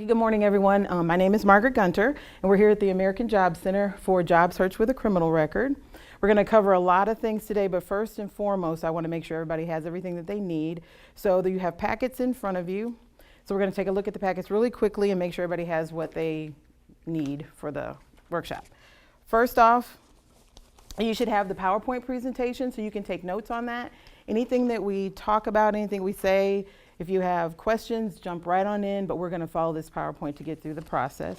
Good morning, everyone. My name is Margaret Gunter, and we're here at the American Job Center for Job Search with a Criminal Record. We're going to cover a lot of things today, but first and foremost, I want to make sure everybody has everything that they need. So that you have packets in front of you. So we're going to take a look at the packets really quickly and make sure everybody has what they need for the workshop. First off, you should have the PowerPoint presentation so you can take notes on that. Anything that we talk about, anything we say, if you have questions, jump right on in, but we're going to follow this PowerPoint to get through the process.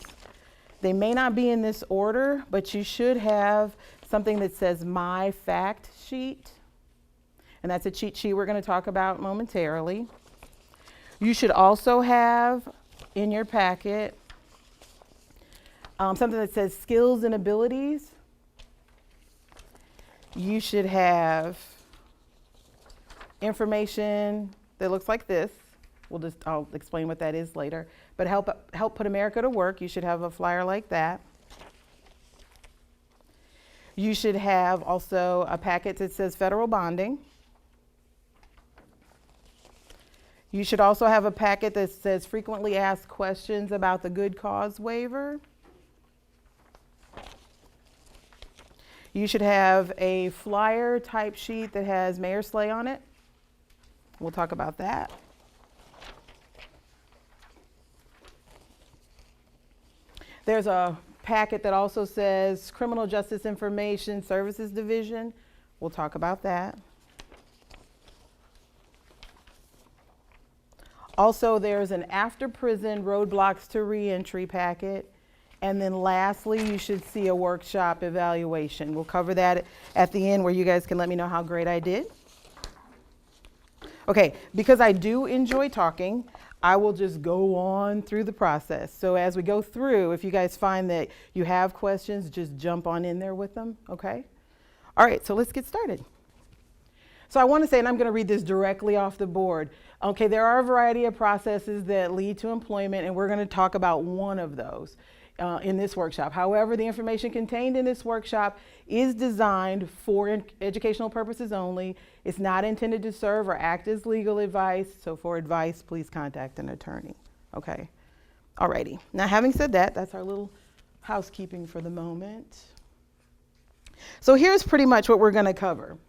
They may not be in this order, but you should have something that says My Fact Sheet, and that's a cheat sheet we're going to talk about momentarily. You should also have in your packet something that says Skills and Abilities. You should have information that looks like this. I'll explain what that is later. But help put America to work. You should have a flyer like that. You should have also a packet that says federal bonding. You should also have a packet that says frequently asked questions about the good cause waiver. You should have a flyer type sheet that has Mayor Slay on it. We'll talk about that. There's a packet that also says Criminal Justice Information Services Division. We'll talk about that. Also, there's an after prison roadblocks to reentry packet. And then lastly, you should see a workshop evaluation. We'll cover that at the end where you guys can let me know how great I did. Okay, because I do enjoy talking, I will just go on through the process. So as we go through, if you guys find that you have questions, just jump on in there with them, okay? All right, so let's get started. So I want to say, and I'm going to read this directly off the board. Okay, there are a variety of processes that lead to employment, and we're going to talk about one of those in this workshop. However, the information contained in this workshop is designed for educational purposes only. It's not intended to serve or act as legal advice. So for advice, please contact an attorney. Okay. Alrighty. Now, having said that, that's our little housekeeping for the moment. So here's pretty much what we're going to cover.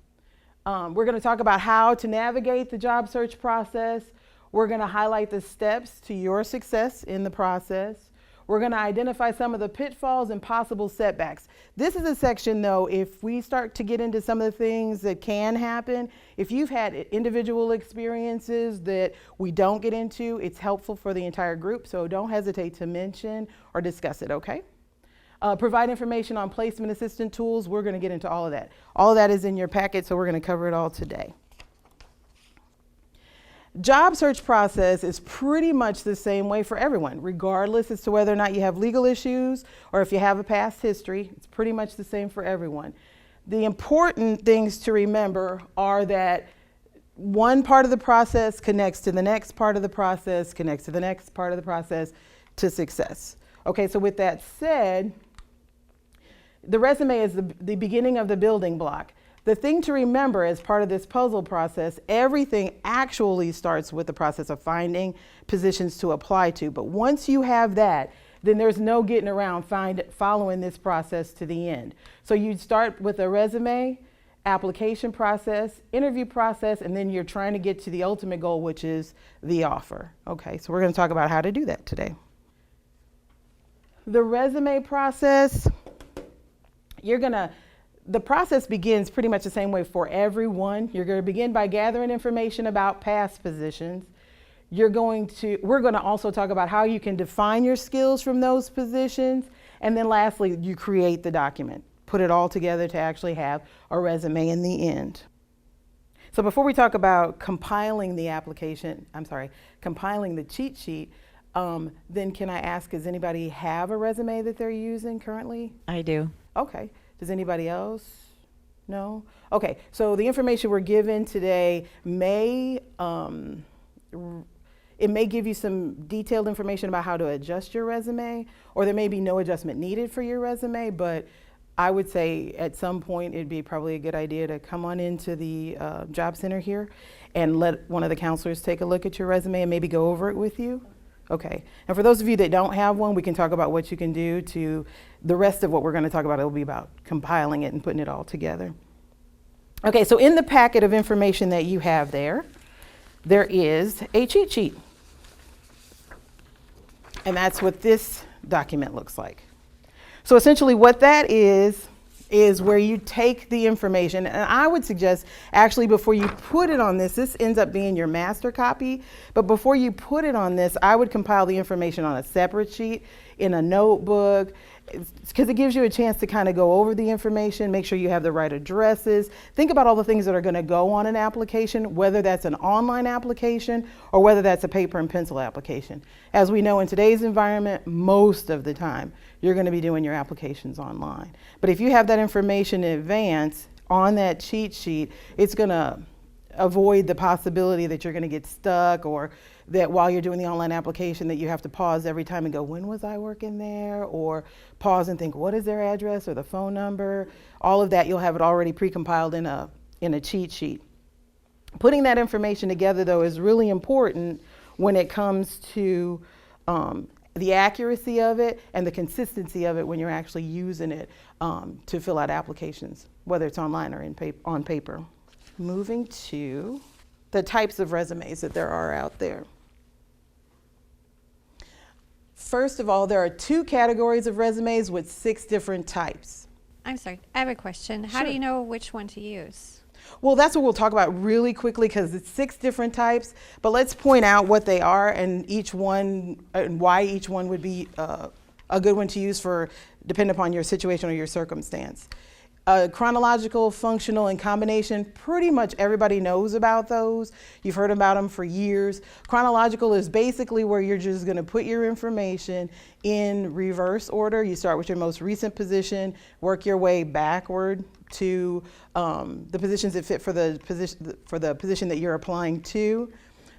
We're going to talk about how to navigate the job search process. We're going to highlight the steps to your success in the process. We're going to identify some of the pitfalls and possible setbacks. This is a section, though, if we start to get into some of the things that can happen, if you've had individual experiences that we don't get into, it's helpful for the entire group, so don't hesitate to mention or discuss it, okay? Provide information on placement assistant tools. We're going to get into all of that. All of that is in your packet, so we're going to cover it all today. Job search process is pretty much the same way for everyone, regardless as to whether or not you have legal issues or if you have a past history. It's pretty much the same for everyone. The important things to remember are that one part of the process connects to the next part of the process, connects to the next part of the process to success. Okay, so with that said, the resume is the beginning of the building block. The thing to remember as part of this puzzle process, everything actually starts with the process of finding positions to apply to. But once you have that, then there's no getting around following this process to the end. So you start with a resume, application process, interview process, and then you're trying to get to the ultimate goal, which is the offer. Okay, so we're going to talk about how to do that today. The resume process, the process begins pretty much the same way for everyone. You're going to begin by gathering information about past positions. We're going to also talk about how you can define your skills from those positions. And then lastly, you create the document. Put it all together to actually have a resume in the end. So before we talk about compiling the cheat sheet, then can I ask, does anybody have a resume that they're using currently? I do. Okay. Does anybody else? No? Okay, so the information we're given today may give you some detailed information about how to adjust your resume, or there may be no adjustment needed for your resume, but I would say at some point it'd be probably a good idea to come on into the Job Center here and let one of the counselors take a look at your resume and maybe go over it with you. Okay, and for those of you that don't have one, we can talk about what you can do to, the rest of what we're going to talk about, it'll be about compiling it and putting it all together. Okay, so in the packet of information that you have there is a cheat sheet. And that's what this document looks like. So essentially what that is where you take the information, and I would suggest actually before you put it on this ends up being your master copy, but before you put it on this, I would compile the information on a separate sheet in a notebook, because it gives you a chance to kind of go over the information, make sure you have the right addresses. Think about all the things that are going to go on an application, whether that's an online application or whether that's a paper and pencil application. As we know in today's environment, most of the time, you're going to be doing your applications online. But if you have that information in advance on that cheat sheet, it's going to avoid the possibility that you're going to get stuck, or that while you're doing the online application that you have to pause every time and go, when was I working there? Or pause and think, what is their address or the phone number? All of that, you'll have it already pre-compiled in a cheat sheet. Putting that information together, though, is really important when it comes to the accuracy of it and the consistency of it when you're actually using it to fill out applications, whether it's online or on paper. Moving to the types of resumes that there are out there. First of all, there are 2 categories of resumes with 6 different types. I'm sorry, I have a question. How do you know which one to use? Well, that's what we'll talk about really quickly, because it's 6 different types, but let's point out what they are and each one and why each one would be a good one to use for, depending upon your situation or your circumstance. Chronological, functional, and combination, pretty much everybody knows about those. You've heard about them for years. Chronological is basically where you're just going to put your information in reverse order. You start with your most recent position, work your way backward to the positions that fit for the position that you're applying to.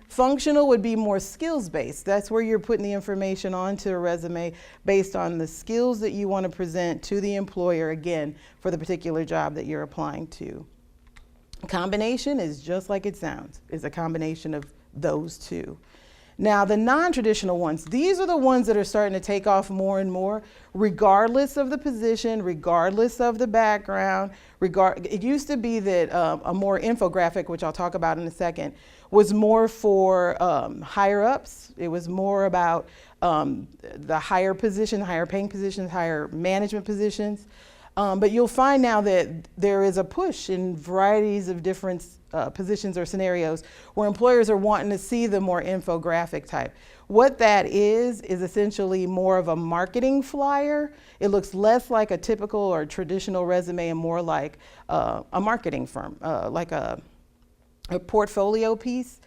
Functional would be more skills-based. That's where you're putting the information onto a resume based on the skills that you want to present to the employer, again, for the particular job that you're applying to. Combination is just like it sounds, is a combination of those 2. Now, the non-traditional ones, these are the ones that are starting to take off more and more, regardless of the position, regardless of the background. It used to be that a more infographic, which I'll talk about in a second, was more for higher ups. It was more about the higher position, higher paying positions, higher management positions. But you'll find now that there is a push in varieties of different positions or scenarios where employers are wanting to see the more infographic type. What that is essentially more of a marketing flyer. It looks less like a typical or traditional resume and more like a marketing firm, like a portfolio piece.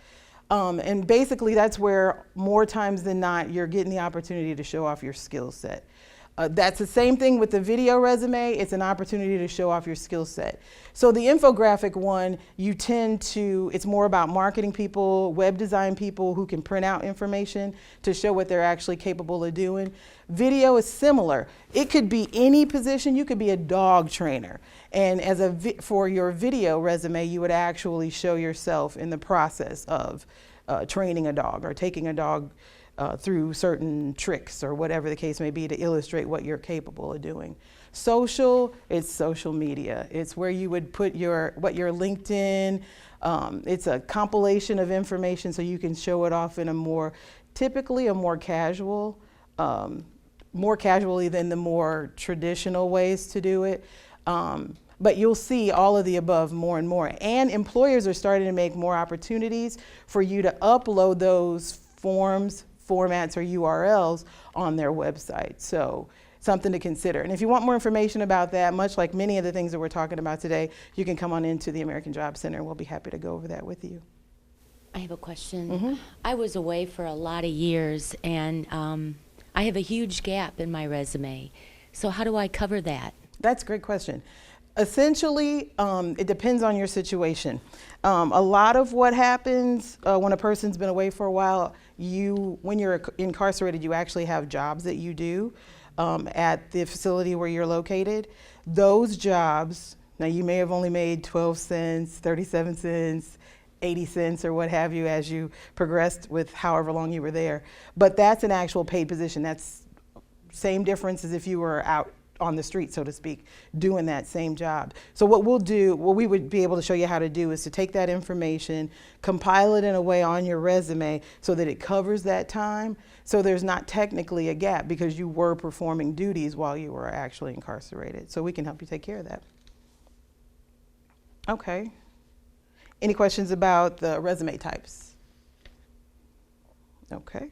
And basically that's where more times than not you're getting the opportunity to show off your skill set. That's the same thing with the video resume. It's an opportunity to show off your skill set. So the infographic one, it's more about marketing people, web design people who can print out information to show what they're actually capable of doing. Video is similar. It could be any position. You could be a dog trainer. And for your video resume, you would actually show yourself in the process of training a dog or taking a dog through certain tricks or whatever the case may be to illustrate what you're capable of doing. Social, it's social media. It's where you would put your LinkedIn. It's a compilation of information so you can show it off in typically a more casually than the more traditional ways to do it. But you'll see all of the above more and more. And employers are starting to make more opportunities for you to upload those forms, formats, or URLs on their website. So something to consider. And if you want more information about that, much like many of the things that we're talking about today, you can come on into the American Job Center and we'll be happy to go over that with you. I have a question. I was away for a lot of years and I have a huge gap in my resume. So how do I cover that? That's a great question. Essentially, it depends on your situation. A lot of what happens when a person's been away for a while, when you're incarcerated, you actually have jobs that you do at the facility where you're located. Those jobs, now you may have only made 12 cents, 37 cents, 80 cents or what have you as you progressed with however long you were there. But that's an actual paid position. That's same difference as if you were out on the street, so to speak, doing that same job. So what we would be able to show you how to do is to take that information, compile it in a way on your resume so that it covers that time, so there's not technically a gap because you were performing duties while you were actually incarcerated. So we can help you take care of that. Okay. Any questions about the resume types? Okay.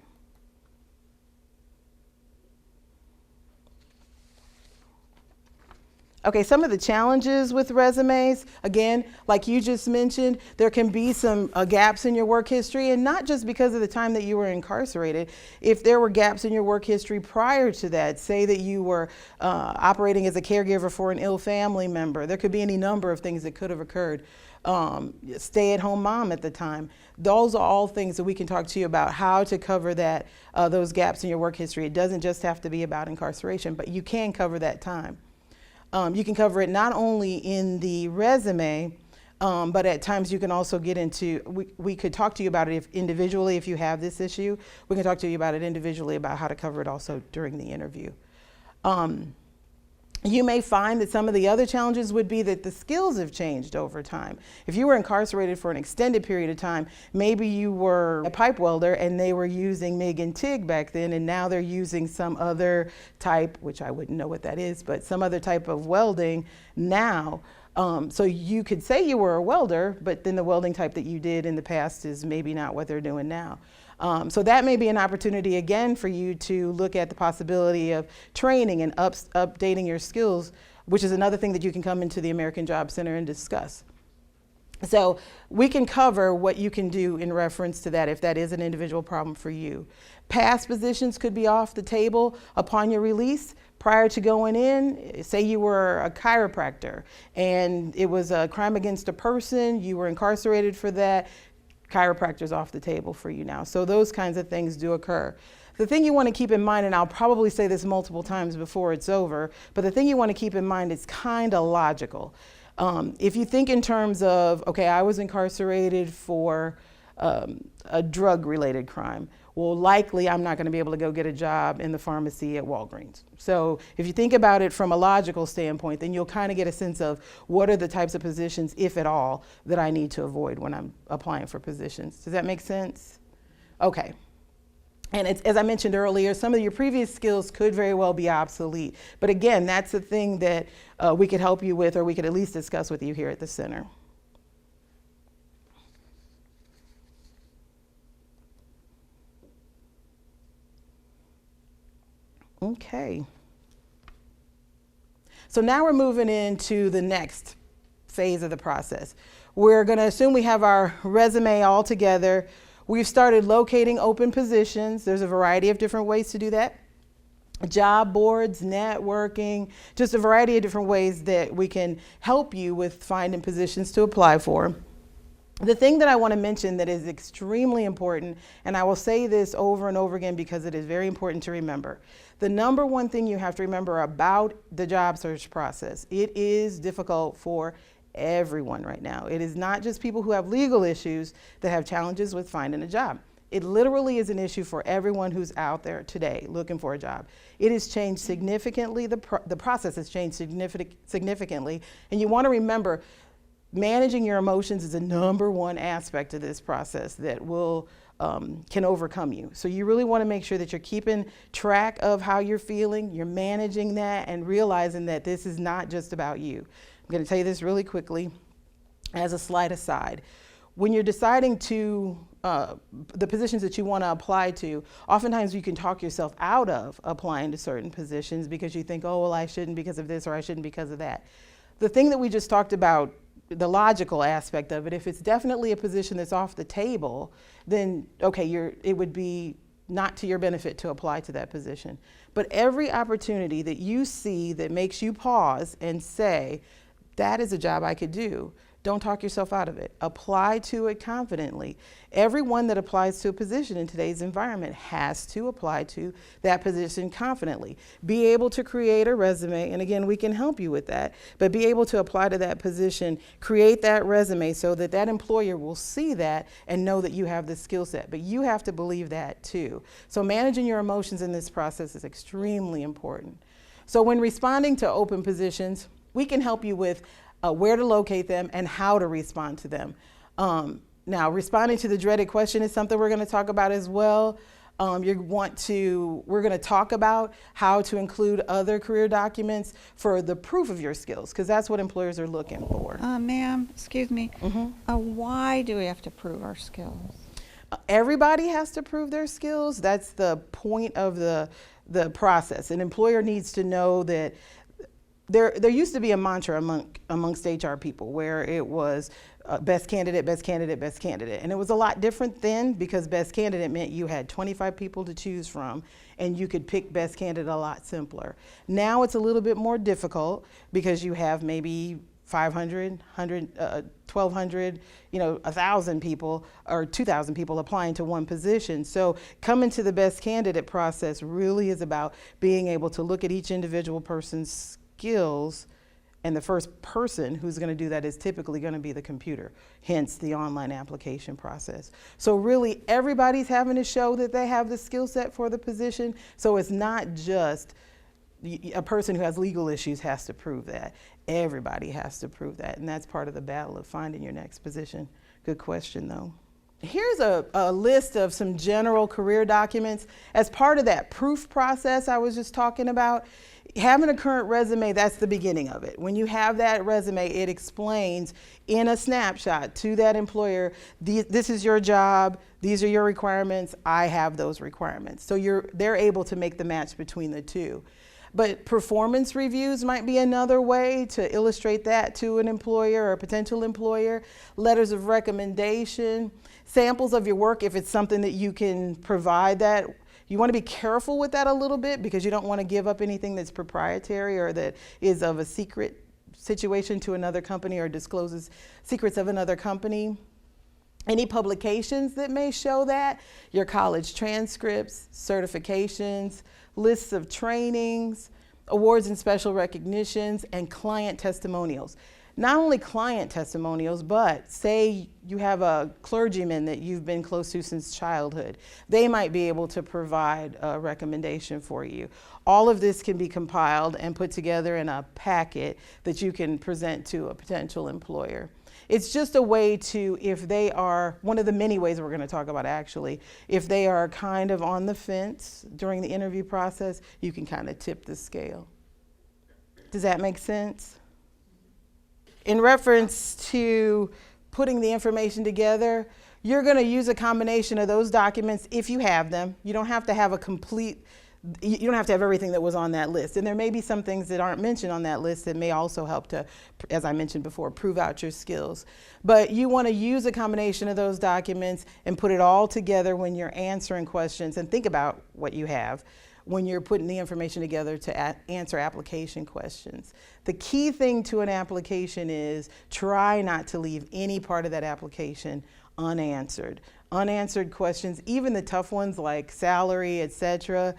Okay, some of the challenges with resumes, again, like you just mentioned, there can be some gaps in your work history, and not just because of the time that you were incarcerated. If there were gaps in your work history prior to that, say that you were operating as a caregiver for an ill family member, there could be any number of things that could have occurred. Stay-at-home mom at the time. Those are all things that we can talk to you about how to cover that, those gaps in your work history. It doesn't just have to be about incarceration, but you can cover that time. You can cover it not only in the resume, but at times you can also get into, we could talk to you about it individually if you have this issue. We can talk to you about it individually about how to cover it also during the interview. You may find that some of the other challenges would be that the skills have changed over time. If you were incarcerated for an extended period of time, maybe you were a pipe welder and they were using MIG and TIG back then, and now they're using some other type, which I wouldn't know what that is, but some other type of welding now. So you could say you were a welder, but then the welding type that you did in the past is maybe not what they're doing now. So that may be an opportunity again for you to look at the possibility of training and updating your skills, which is another thing that you can come into the American Job Center and discuss. So we can cover what you can do in reference to that if that is an individual problem for you. Past positions could be off the table upon your release. Prior to going in, say you were a chiropractor and it was a crime against a person, you were incarcerated for that, chiropractor's off the table for you now. So those kinds of things do occur. The thing you want to keep in mind, and I'll probably say this multiple times before it's over, but the thing you want to keep in mind is kind of logical. If you think in terms of, okay, I was incarcerated for a drug-related crime, well, likely I'm not going to be able to go get a job in the pharmacy at Walgreens. So if you think about it from a logical standpoint, then you'll kind of get a sense of what are the types of positions, if at all, that I need to avoid when I'm applying for positions. Does that make sense? Okay. And it's, as I mentioned earlier, some of your previous skills could very well be obsolete. But again, that's the thing that we could help you with, or we could at least discuss with you here at the center. Okay. So now we're moving into the next phase of the process. We're going to assume we have our resume all together. We've started locating open positions. There's a variety of different ways to do that. Job boards, networking, just a variety of different ways that we can help you with finding positions to apply for. The thing that I want to mention that is extremely important, and I will say this over and over again because it is very important to remember. The number one thing you have to remember about the job search process, it is difficult for everyone right now. It is not just people who have legal issues that have challenges with finding a job. It literally is an issue for everyone who's out there today looking for a job. It has changed significantly. The process has changed significantly. And you want to remember, managing your emotions is a number one aspect of this process that will can overcome you. So you really want to make sure that you're keeping track of how you're feeling, you're managing that, and realizing that this is not just about you. I'm going to tell you this really quickly as a slight aside. When you're deciding to the positions that you want to apply to, oftentimes you can talk yourself out of applying to certain positions because you think, oh, well, I shouldn't because of this or I shouldn't because of that. The thing that we just talked about, the logical aspect of it, if it's definitely a position that's off the table, then okay, it would be not to your benefit to apply to that position. But every opportunity that you see that makes you pause and say, that is a job I could do, Don't talk yourself out of it. Apply to it confidently. Everyone that applies to a position in today's environment has to apply to that position confidently. Be able to create a resume, and again, we can help you with that, but be able to apply to that position, create that resume so that that employer will see that and know that you have the skill set. But you have to believe that too. So managing your emotions in this process is extremely important. So when responding to open positions, we can help you with where to locate them and how to respond to them. Now, responding to the dreaded question is something we're going to talk about as well. We're going to talk about how to include other career documents for the proof of your skills, because that's what employers are looking for. Ma'am, excuse me. Why do we have to prove our skills? Everybody has to prove their skills. That's the point of the process. An employer needs to know that there used to be a mantra amongst HR people where it was best candidate, best candidate, best candidate. And it was a lot different then, because best candidate meant you had 25 people to choose from and you could pick best candidate a lot simpler. Now it's a little bit more difficult because you have maybe 500, 100, 1,200, 1,000 people or 2,000 people applying to one position. So coming to the best candidate process really is about being able to look at each individual person's skills, and the first person who's going to do that is typically going to be the computer, hence the online application process. So really everybody's having to show that they have the skill set for the position, so it's not just a person who has legal issues has to prove that. Everybody has to prove that, and that's part of the battle of finding your next position. Good question though. Here's a list of some general career documents. As part of that proof process I was just talking about, having a current resume, that's the beginning of it. When you have that resume, it explains in a snapshot to that employer, this is your job, these are your requirements, I have those requirements. So they're able to make the match between the two. But performance reviews might be another way to illustrate that to an employer or a potential employer. Letters of recommendation, samples of your work if it's something that you can provide that. You want to be careful with that a little bit because you don't want to give up anything that's proprietary or that is of a secret situation to another company or discloses secrets of another company. Any publications that may show that, your college transcripts, certifications, lists of trainings, awards and special recognitions, and client testimonials. Not only client testimonials, but say you have a clergyman that you've been close to since childhood. They might be able to provide a recommendation for you. All of this can be compiled and put together in a packet that you can present to a potential employer. It's just a way to, if they are, one of the many ways we're going to talk about actually, if they are kind of on the fence during the interview process, you can kind of tip the scale. Does that make sense? In reference to putting the information together, you're going to use a combination of those documents if you have them. You don't have to have you don't have to have everything that was on that list. And there may be some things that aren't mentioned on that list that may also help to, as I mentioned before, prove out your skills. But you want to use a combination of those documents and put it all together when you're answering questions, and think about what you have when you're putting the information together to answer application questions. The key thing to an application is try not to leave any part of that application unanswered. Unanswered questions, even the tough ones like salary, etc.,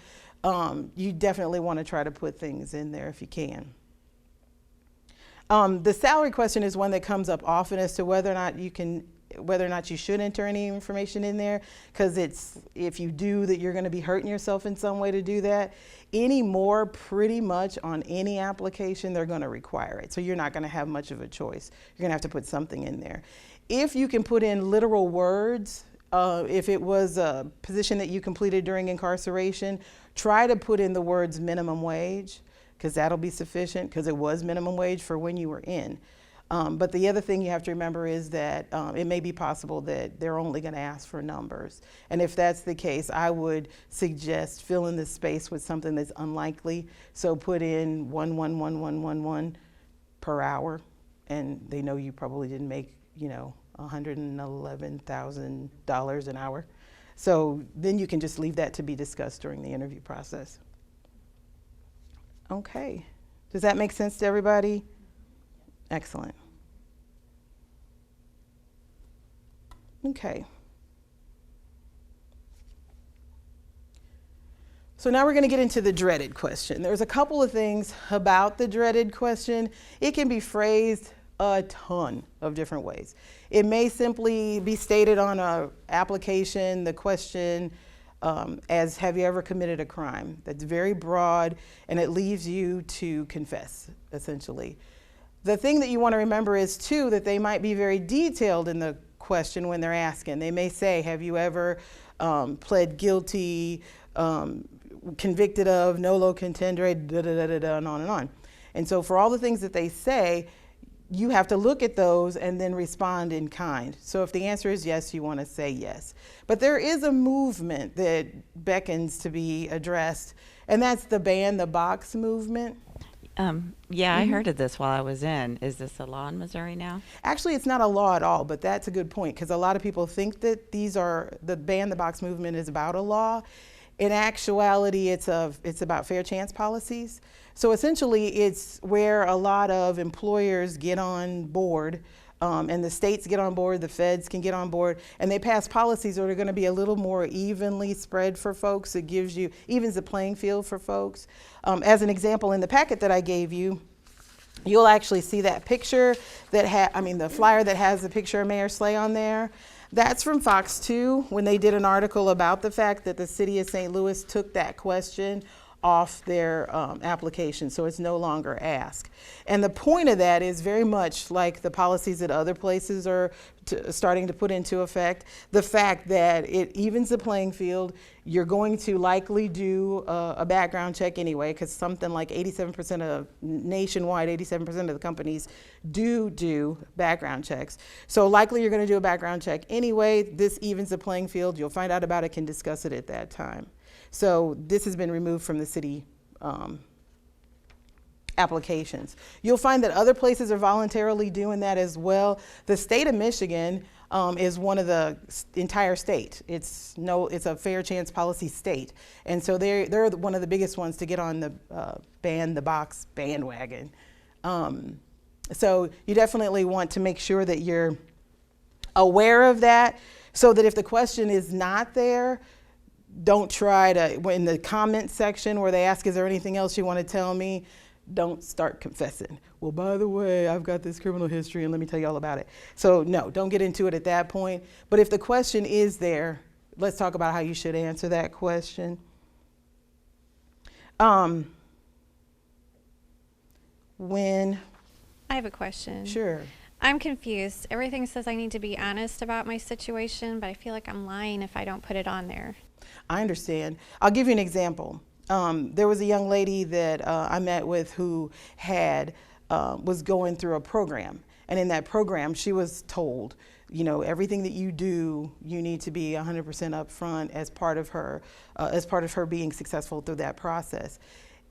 you definitely want to try to put things in there if you can. The salary question is one that comes up often as to whether or not you should enter any information in there, because if you do that, you're going to be hurting yourself in some way to do that. Anymore, pretty much on any application, they're going to require it. So you're not going to have much of a choice. You're going to have to put something in there. If you can put in literal words, if it was a position that you completed during incarceration, try to put in the words minimum wage, because that'll be sufficient, because it was minimum wage for when you were in. But the other thing you have to remember is that it may be possible that they're only going to ask for numbers. And if that's the case, I would suggest fill in the space with something that's unlikely. So put in 11111 per hour, and they know you probably didn't make, $111,000 an hour. So then you can just leave that to be discussed during the interview process. Okay. Does that make sense to everybody? Excellent. Okay. So now we're going to get into the dreaded question. There's a couple of things about the dreaded question. It can be phrased a ton of different ways. It may simply be stated on an application, the question, as have you ever committed a crime? That's very broad, and it leaves you to confess, essentially. The thing that you want to remember is, too, that they might be very detailed in the question when they're asking. They may say, have you ever pled guilty, convicted of, nolo contendere, da-da-da-da-da, and on and on. And so for all the things that they say, you have to look at those and then respond in kind. So if the answer is yes, you want to say yes. But there is a movement that beckons to be addressed, and that's the ban the box movement. Yeah, I heard of this while I was in. Is this a law in Missouri now? Actually, it's not a law at all, but that's a good point, because a lot of people think that the ban the box movement is about a law. In actuality, it's about fair chance policies. So essentially, it's where a lot of employers get on board, and the states get on board, the feds can get on board, and they pass policies that are going to be a little more evenly spread for folks. It evens the playing field for folks. As an example, in the packet that I gave you, you'll actually see that picture the flyer that has the picture of Mayor Slay on there. That's from Fox 2, when they did an article about the fact that the city of St. Louis took that question off their application, so it's no longer asked. And the point of that is very much like the policies that other places are starting to put into effect, the fact that it evens the playing field. You're going to likely do a background check anyway, because something like 87% of nationwide, 87% of the companies do background checks. So likely you're going to do a background check anyway. This evens the playing field. You'll find out about it, can discuss it at that time. So this has been removed from the city applications. You'll find that other places are voluntarily doing that as well. The state of Michigan is one of the entire state. It's a fair chance policy state, and so they're one of the biggest ones to get on the ban the box bandwagon. So you definitely want to make sure that you're aware of that, so that if the question is not there, don't try to, in the comment section where they ask, is there anything else you want to tell me? Don't start confessing. Well, by the way, I've got this criminal history and let me tell you all about it. So no, don't get into it at that point. But if the question is there, let's talk about how you should answer that question. When? I have a question. Sure. I'm confused. Everything says I need to be honest about my situation, but I feel like I'm lying if I don't put it on there. I understand. I'll give you an example. There was a young lady that I met with who was going through a program. And in that program, she was told, everything that you do, you need to be 100% upfront as part of her being successful through that process.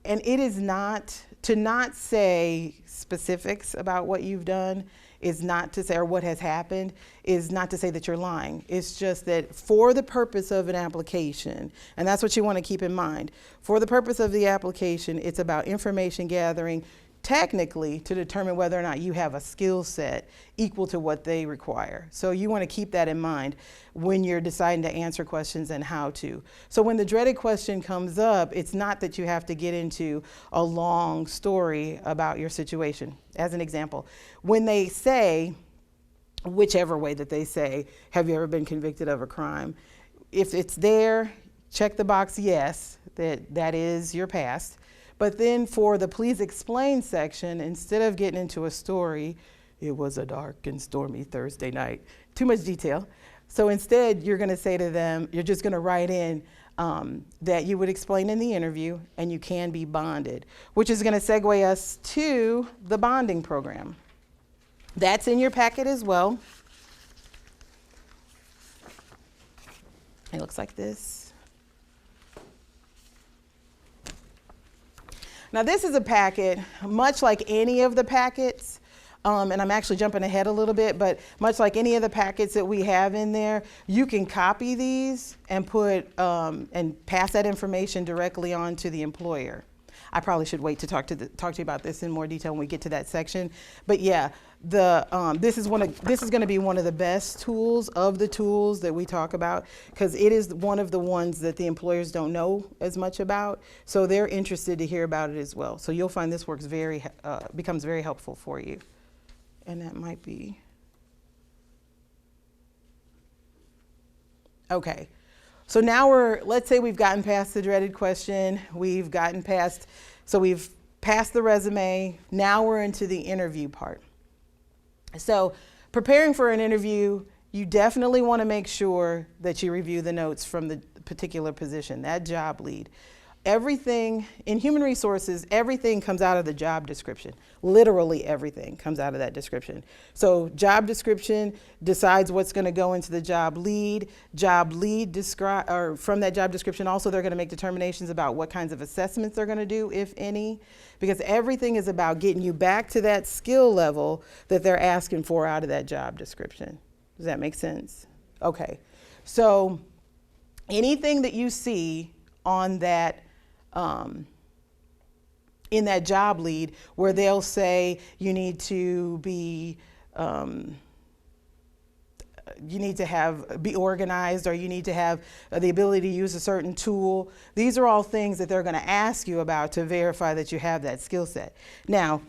And it is to not say specifics about what you've done is not to say, or what has happened, is not to say that you're lying. It's just that for the purpose of an application, and that's what you want to keep in mind, for the purpose of the application, it's about information gathering, technically to determine whether or not you have a skill set equal to what they require. So you want to keep that in mind when you're deciding to answer questions and how to. So when the dreaded question comes up, it's not that you have to get into a long story about your situation. As an example, when they say, whichever way that they say, have you ever been convicted of a crime? If it's there, check the box yes, that is your past. But then for the please explain section, instead of getting into a story, it was a dark and stormy Thursday night, too much detail. So instead, you're going to say to them, you're just going to write in that you would explain in the interview and you can be bonded, which is going to segue us to the bonding program. That's in your packet as well. It looks like this. Now this is a packet, much like any of the packets, and I'm actually jumping ahead a little bit, but much like any of the packets that we have in there, you can copy these and and pass that information directly on to the employer. I probably should wait to talk to you about this in more detail when we get to that section. But yeah, This is going to be one of the best tools of the tools that we talk about, because it is one of the ones that the employers don't know as much about. So they're interested to hear about it as well. So you'll find this becomes very helpful for you. And that might be. Okay. So now let's say we've gotten past the dreaded question. We've passed the resume. Now we're into the interview part. So preparing for an interview, you definitely want to make sure that you review the notes from the particular position, that job lead. Everything in human resources, everything comes out of the job description. Literally everything comes out of that description. So job description decides what's going to go into the job lead. Job lead from that job description, also they're going to make determinations about what kinds of assessments they're going to do, if any, because everything is about getting you back to that skill level that they're asking for out of that job description. Does that make sense? Okay. So anything that you see on that in that job lead where they'll say you need to be organized, or you need to have the ability to use a certain tool. These are all things that they're going to ask you about to verify that you have that skill set. Now,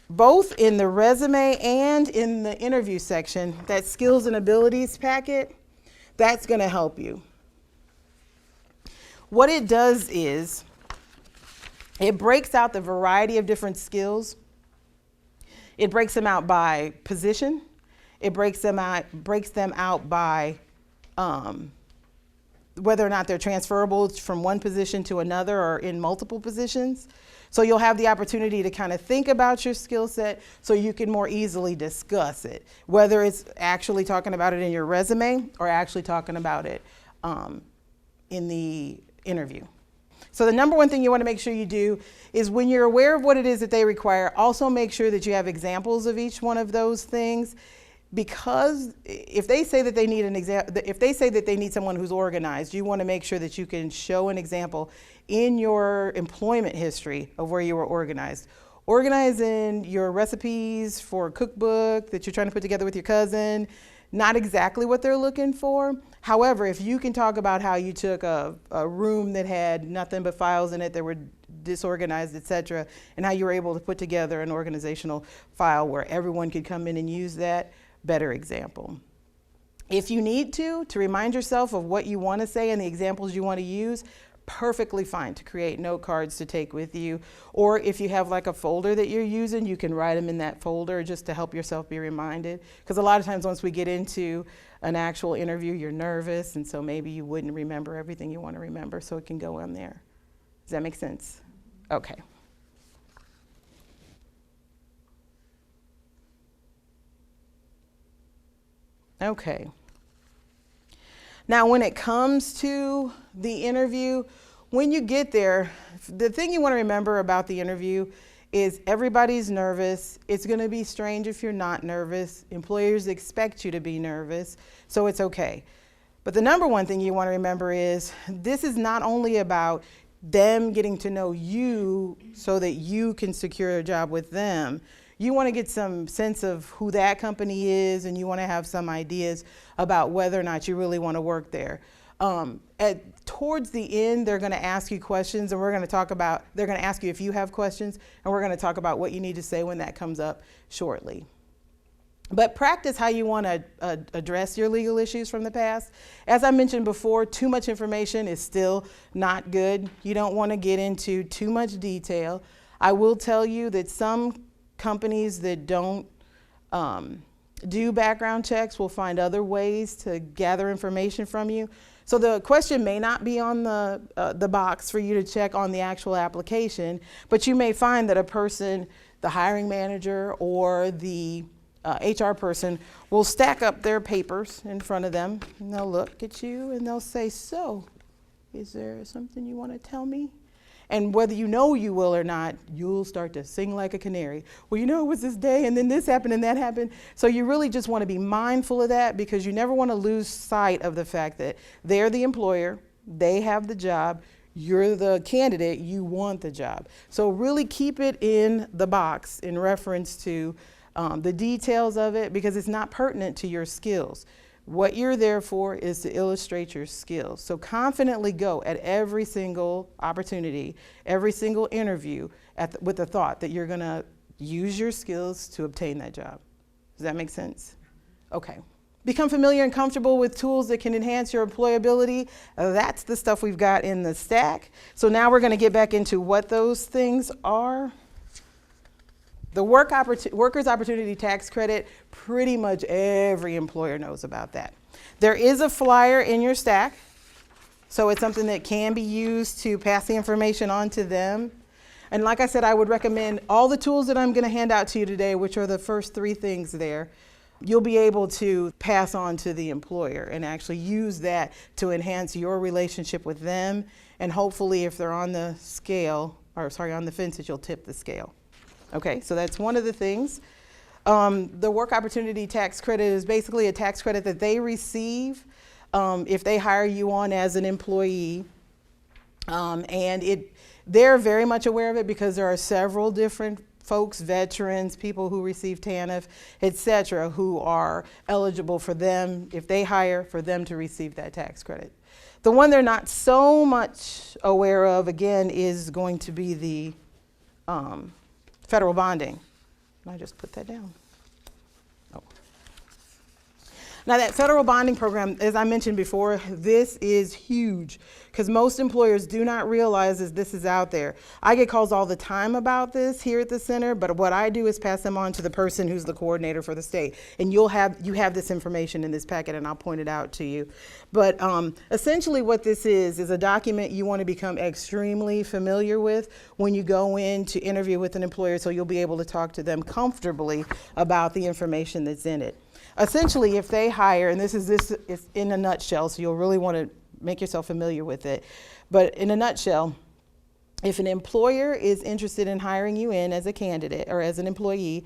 both in the resume and in the interview section, that skills and abilities packet, that's going to help you. What it does is it breaks out the variety of different skills. It breaks them out by position. It breaks them out by whether or not they're transferable from one position to another or in multiple positions. So you'll have the opportunity to kind of think about your skill set so you can more easily discuss it, whether it's actually talking about it in your resume or actually talking about it in the interview. So the number one thing you want to make sure you do is, when you're aware of what it is that they require, also make sure that you have examples of each one of those things. Because if they say that they need if they say that they need someone who's organized, you want to make sure that you can show an example in your employment history of where you were organized. Organizing your recipes for a cookbook that you're trying to put together with your cousin, not exactly what they're looking for. However, if you can talk about how you took a room that had nothing but files in it that were disorganized, etc., and how you were able to put together an organizational file where everyone could come in and use that, better example. If you need to remind yourself of what you want to say and the examples you want to use, perfectly fine to create note cards to take with you. Or if you have like a folder that you're using, you can write them in that folder just to help yourself be reminded. Because a lot of times once we get into an actual interview, you're nervous, and so maybe you wouldn't remember everything you want to remember, so it can go on there. Does that make sense? Okay. Okay. Now, when it comes to the interview, when you get there, the thing you want to remember about the interview is everybody's nervous. It's going to be strange if you're not nervous. Employers expect you to be nervous, so it's okay. But the number one thing you want to remember is this is not only about them getting to know you so that you can secure a job with them. You want to get some sense of who that company is, and you want to have some ideas about whether or not you really want to work there. Towards the end, they're going to ask you questions, and they're going to ask you if you have questions, and we're going to talk about what you need to say when that comes up shortly. But practice how you want to address your legal issues from the past. As I mentioned before, too much information is still not good. You don't want to get into too much detail. I will tell you that some companies that don't do background checks will find other ways to gather information from you. So the question may not be on the box for you to check on the actual application, but you may find that a person, the hiring manager or the HR person, will stack up their papers in front of them, and they'll look at you and they'll say, "So, is there something you want to tell me?" And whether you know you will or not, you'll start to sing like a canary. Well, it was this day, and then this happened, and that happened. So you really just want to be mindful of that, because you never want to lose sight of the fact that they're the employer, they have the job, you're the candidate, you want the job. So really keep it in the box in reference to the details of it, because it's not pertinent to your skills. What you're there for is to illustrate your skills. So confidently go at every single opportunity, every single interview with the thought that you're going to use your skills to obtain that job. Does that make sense? Okay. Become familiar and comfortable with tools that can enhance your employability. That's the stuff we've got in the stack. So now we're going to get back into what those things are. The Workers' Opportunity Tax Credit, pretty much every employer knows about that. There is a flyer in your stack, so it's something that can be used to pass the information on to them. And like I said, I would recommend all the tools that I'm going to hand out to you today, which are the first 3 things there. You'll be able to pass on to the employer and actually use that to enhance your relationship with them. And hopefully, if they're on the scale, or sorry, on the fence, that you'll tip the scale. Okay, so that's one of the things. The Work Opportunity Tax Credit is basically a tax credit that they receive if they hire you on as an employee. And they're very much aware of it because there are several different folks, veterans, people who receive TANF, et cetera, who are eligible for them, if they hire, for them to receive that tax credit. The one they're not so much aware of, again, is going to be the federal bonding. Can I just put that down? Oh. Now that federal bonding program, as I mentioned before, this is huge because most employers do not realize that this is out there. I get calls all the time about this here at the center, but what I do is pass them on to the person who's the coordinator for the state. And you have this information in this packet, and I'll point it out to you. But essentially what this is a document you want to become extremely familiar with when you go in to interview with an employer, so you'll be able to talk to them comfortably about the information that's in it. Essentially, if they hire, and this is in a nutshell, so you'll really want to make yourself familiar with it. But in a nutshell, if an employer is interested in hiring you in as a candidate or as an employee,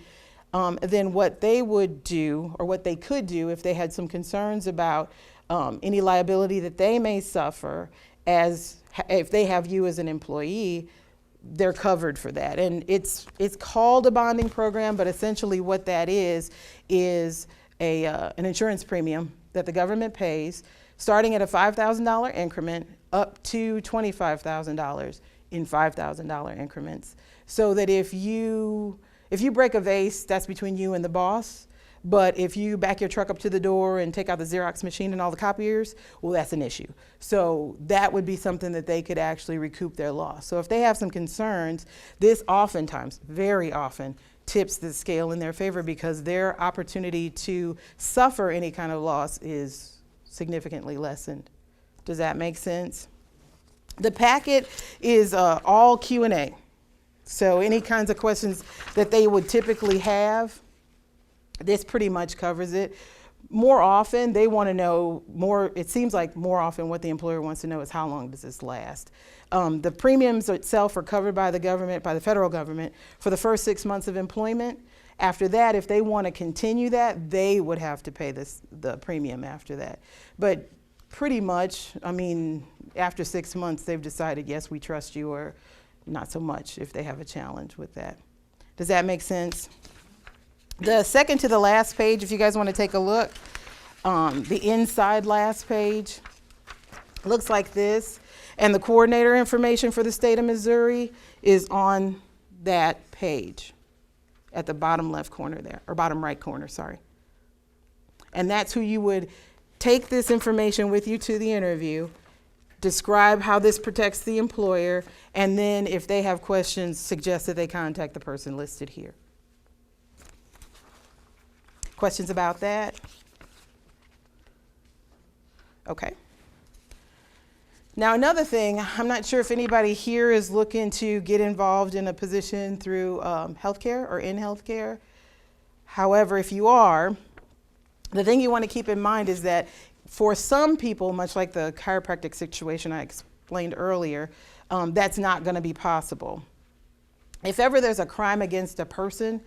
then what they would do, or what they could do if they had some concerns about any liability that they may suffer if they have you as an employee, they're covered for that. And it's called a bonding program, but essentially what that is an insurance premium that the government pays, starting at a $5,000 increment up to $25,000 in $5,000 increments. So that if you break a vase, that's between you and the boss. But if you back your truck up to the door and take out the Xerox machine and all the copiers, well, that's an issue. So that would be something that they could actually recoup their loss. So if they have some concerns, this oftentimes, very often, tips the scale in their favor because their opportunity to suffer any kind of loss is significantly lessened. Does that make sense? The packet is all Q&A. So any kinds of questions that they would typically have, this pretty much covers it. More often, they want to know more. It seems like more often what the employer wants to know is how long does this last? The premiums itself are covered by the government, by the federal government, for the first 6 months of employment. After that, if they want to continue that, they would have to pay the premium after that. But pretty much, I mean, after 6 months, they've decided, yes, we trust you, or not so much if they have a challenge with that. Does that make sense? The second to the last page, if you guys want to take a look, the inside last page looks like this. And the coordinator information for the state of Missouri is on that page at the bottom left corner there, or bottom right corner, sorry. And that's who you would take this information with you to the interview, describe how this protects the employer, and then if they have questions, suggest that they contact the person listed here. Questions about that? Okay. Now another thing, I'm not sure if anybody here is looking to get involved in a position through healthcare or in healthcare. However, if you are, the thing you want to keep in mind is that for some people, much like the chiropractic situation I explained earlier, that's not going to be possible. If ever there's a crime against a person,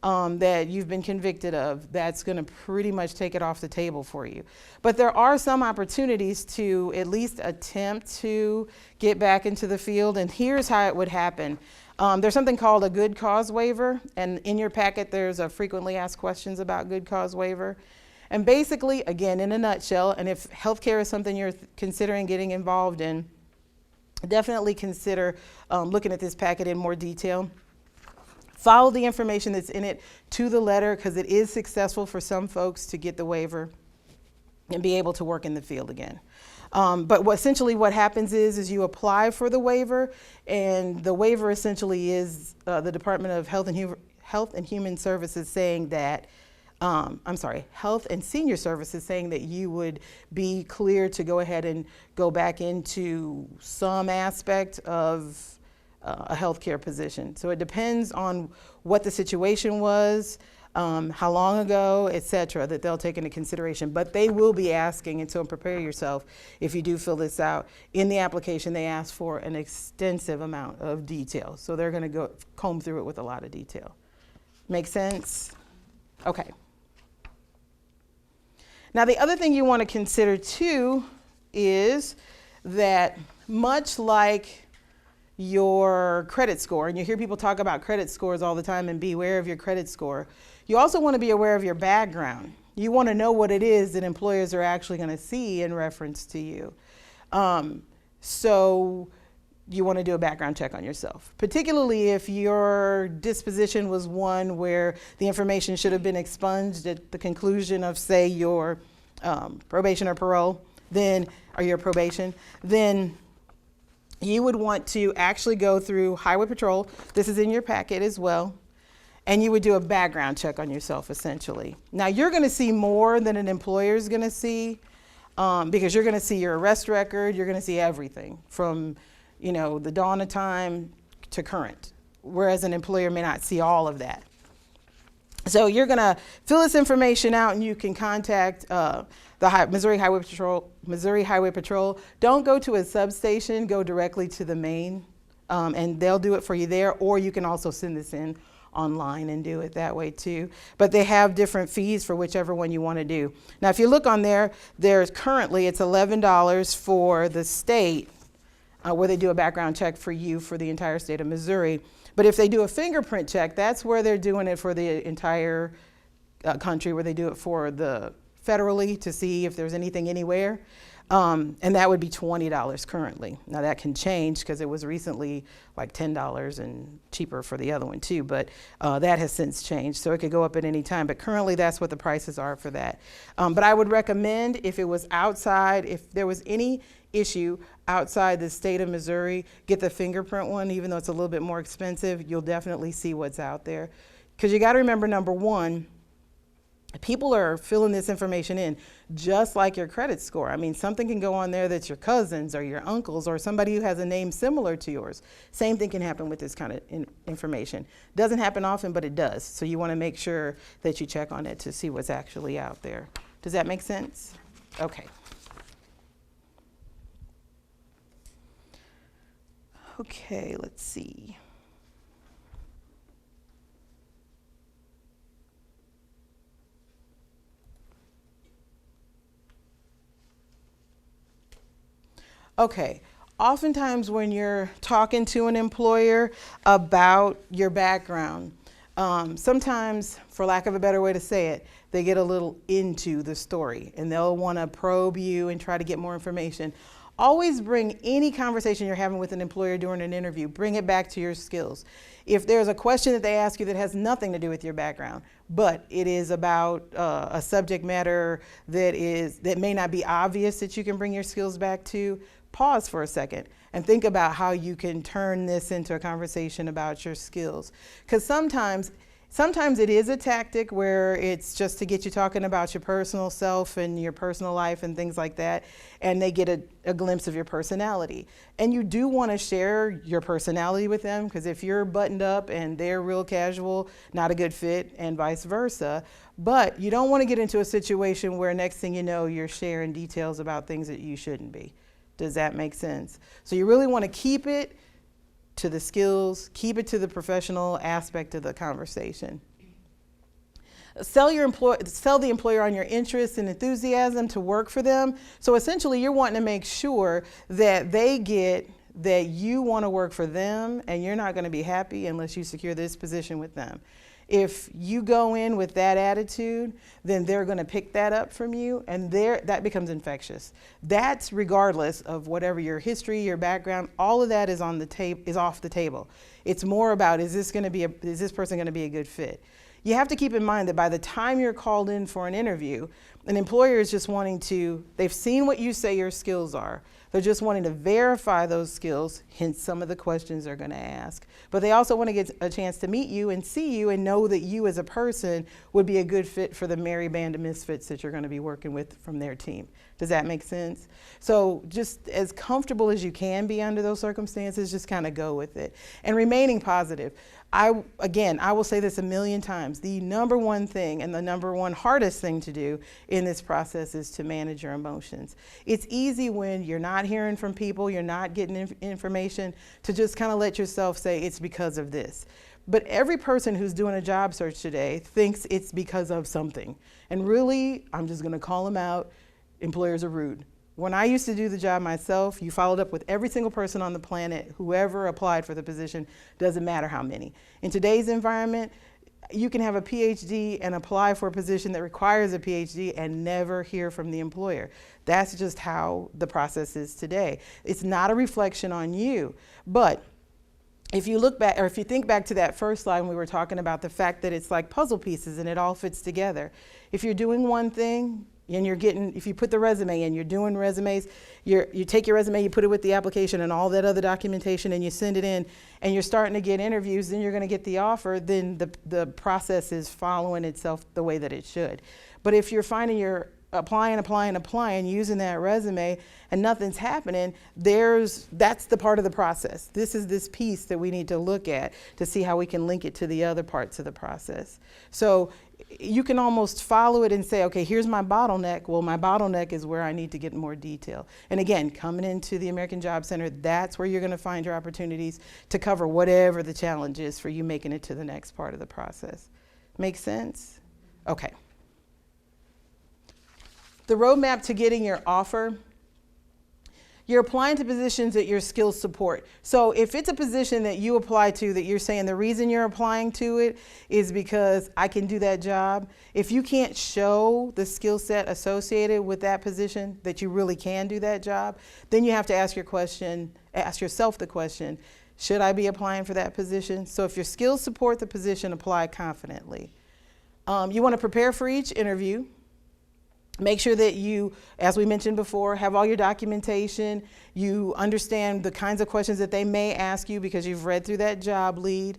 that you've been convicted of, that's going to pretty much take it off the table for you. But there are some opportunities to at least attempt to get back into the field, and here's how it would happen. There's something called a good cause waiver, and in your packet there's a frequently asked questions about good cause waiver. And basically, again, in a nutshell, and if healthcare is something you're considering getting involved in, definitely consider looking at this packet in more detail. Follow the information that's in it to the letter, because it is successful for some folks to get the waiver and be able to work in the field again. But essentially what happens is you apply for the waiver, and the waiver essentially is the Department of Health and Human Services saying that, Health and Senior Services saying that you would be clear to go ahead and go back into some aspect of a healthcare position. So it depends on what the situation was, how long ago, et cetera, that they'll take into consideration. But they will be asking, and so prepare yourself if you do fill this out. In the application, they ask for an extensive amount of detail. So they're going to go comb through it with a lot of detail. Make sense? Okay. Now, the other thing you want to consider too is that much like your credit score, and you hear people talk about credit scores all the time and be aware of your credit score, you also want to be aware of your background. You want to know what it is that employers are actually going to see in reference to you. So you want to do a background check on yourself, particularly if your disposition was one where the information should have been expunged at the conclusion of, say, your probation or parole, or your probation, then you would want to actually go through Highway Patrol. This is in your packet as well. And you would do a background check on yourself, essentially. Now, you're going to see more than an employer is going to see, because you're going to see your arrest record. You're going to see everything from, the dawn of time to current, whereas an employer may not see all of that. So you're going to fill this information out, and you can contact the Missouri Highway Patrol. Don't go to a substation. Go directly to the main, and they'll do it for you there. Or you can also send this in online and do it that way too. But they have different fees for whichever one you want to do. Now, if you look on there, there's currently it's $11 for the state, where they do a background check for you for the entire state of Missouri. But if they do a fingerprint check, that's where they're doing it for the entire country, where they do it for the federally to see if there's anything anywhere. And that would be $20 currently. Now that can change because it was recently like $10 and cheaper for the other one too, but that has since changed. So it could go up at any time, but currently that's what the prices are for that. But I would recommend, if it was outside, if there was any issue outside the state of Missouri, get the fingerprint one. Even though it's a little bit more expensive, you'll definitely see what's out there. Because you got to remember, number one, people are filling this information in just like your credit score. I mean, something can go on there that's your cousins or your uncles or somebody who has a name similar to yours. Same thing can happen with this kind of information. Doesn't happen often, but it does. So you want to make sure that you check on it to see what's actually out there. Does that make sense? Okay. Okay, let's see. Okay, oftentimes when you're talking to an employer about your background, sometimes, for lack of a better way to say it, they get a little into the story and they'll want to probe you and try to get more information. Always bring any conversation you're having with an employer during an interview, bring it back to your skills. If there's a question that they ask you that has nothing to do with your background, but it is about a subject matter that may not be obvious that you can bring your skills back to, pause for a second and think about how you can turn this into a conversation about your skills. Because sometimes it is a tactic where it's just to get you talking about your personal self and your personal life and things like that, and they get a glimpse of your personality. And you do want to share your personality with them, because if you're buttoned up and they're real casual, not a good fit, and vice versa. But you don't want to get into a situation where next thing you know, you're sharing details about things that you shouldn't be. Does that make sense? So you really want to keep it to the skills, keep it to the professional aspect of the conversation. Sell the employer on your interest and enthusiasm to work for them. So essentially, you're wanting to make sure that they get that you want to work for them, and you're not going to be happy unless you secure this position with them. If you go in with that attitude, then they're going to pick that up from you, and that becomes infectious. That's regardless of whatever your history, your background, all of that is on the is off the table. It's more about, is this person going to be a good fit? You have to keep in mind that by the time you're called in for an interview, an employer is just wanting to, they've seen what you say your skills are. They're just wanting to verify those skills, hence some of the questions they're going to ask. But they also want to get a chance to meet you and see you and know that you as a person would be a good fit for the merry band of misfits that you're going to be working with from their team. Does that make sense? So just as comfortable as you can be under those circumstances, just kind of go with it. And remaining positive. I will say this a million times. The number one thing and the number one hardest thing to do in this process is to manage your emotions. It's easy when you're not hearing from people, you're not getting information, to just kind of let yourself say it's because of this. But every person who's doing a job search today thinks it's because of something. And really, I'm just going to call them out, employers are rude. When I used to do the job myself, you followed up with every single person on the planet, whoever applied for the position, doesn't matter how many. In today's environment, you can have a PhD and apply for a position that requires a PhD and never hear from the employer. That's just how the process is today. It's not a reflection on you, but if you look back, or if you think back to that first slide when we were talking about the fact that it's like puzzle pieces and it all fits together. If you're doing one thing, and if you put the resume in, you're doing resumes, you take your resume, you put it with the application and all that other documentation and you send it in and you're starting to get interviews, then you're going to get the offer, then the process is following itself the way that it should. But if you're finding you're applying, using that resume and nothing's happening, that's the part of the process. This is this piece that we need to look at to see how we can link it to the other parts of the process. So you can almost follow it and say, okay, here's my bottleneck. Well, my bottleneck is where I need to get more detail. And again, coming into the American Job Center, that's where you're going to find your opportunities to cover whatever the challenge is for you making it to the next part of the process. Make sense? Okay. The roadmap to getting your offer. You're applying to positions that your skills support. So if it's a position that you apply to that you're saying the reason you're applying to it is because I can do that job, if you can't show the skill set associated with that position that you really can do that job, then you have to ask yourself the question, should I be applying for that position? So if your skills support the position, apply confidently. You want to prepare for each interview. Make sure that you, as we mentioned before, have all your documentation. You understand the kinds of questions that they may ask you because you've read through that job lead.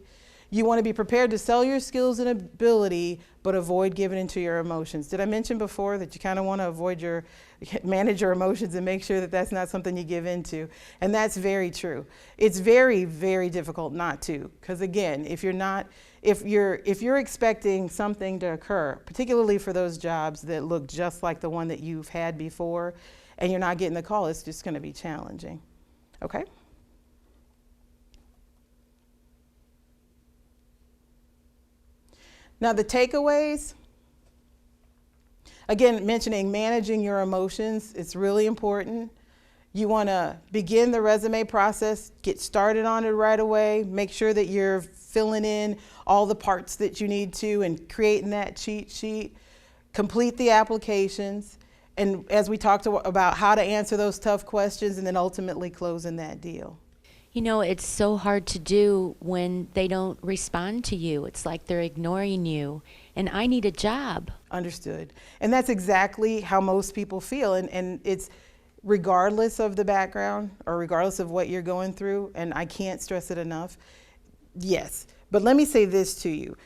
You want to be prepared to sell your skills and ability, but avoid giving into your emotions. Did I mention before that you kind of want to manage your emotions and make sure that that's not something you give into? And that's very true. It's very, very difficult not to, because again, if you're expecting something to occur, particularly for those jobs that look just like the one that you've had before, and you're not getting the call, it's just going to be challenging. Okay? Now the takeaways, again, mentioning managing your emotions, it's really important. You want to begin the resume process, get started on it right away, make sure that you're filling in all the parts that you need to and creating that cheat sheet. Complete the applications, and as we talked about how to answer those tough questions and then ultimately closing that deal. You know, it's so hard to do when they don't respond to you. It's like they're ignoring you, and I need a job. Understood. And that's exactly how most people feel, and it's regardless of the background or regardless of what you're going through, and I can't stress it enough, yes. But let me say this to you.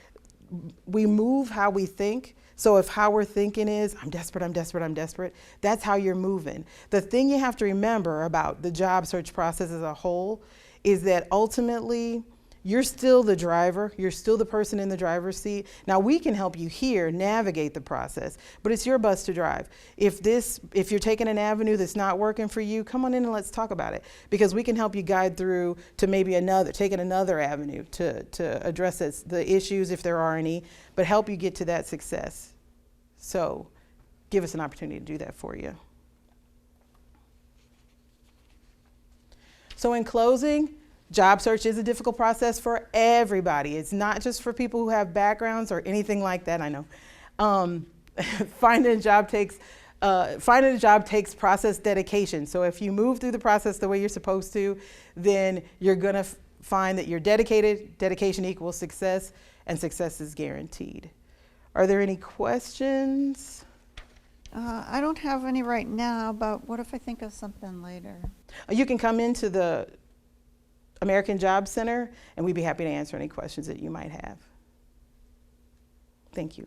We move how we think. So if how we're thinking is, I'm desperate, I'm desperate, I'm desperate, that's how you're moving. The thing you have to remember about the job search process as a whole is that ultimately you're still the driver. You're still the person in the driver's seat. Now we can help you here navigate the process, but it's your bus to drive. If you're taking an avenue that's not working for you, come on in and let's talk about it, because we can help you guide through to maybe taking another avenue to address the issues if there are any, but help you get to that success. So give us an opportunity to do that for you. So in closing, job search is a difficult process for everybody. It's not just for people who have backgrounds or anything like that, I know. Finding a job takes process dedication. So if you move through the process the way you're supposed to, then you're gonna find that you're dedicated, dedication equals success, and success is guaranteed. Are there any questions? I don't have any right now, but what if I think of something later? You can come into the American Job Center, and we'd be happy to answer any questions that you might have. Thank you.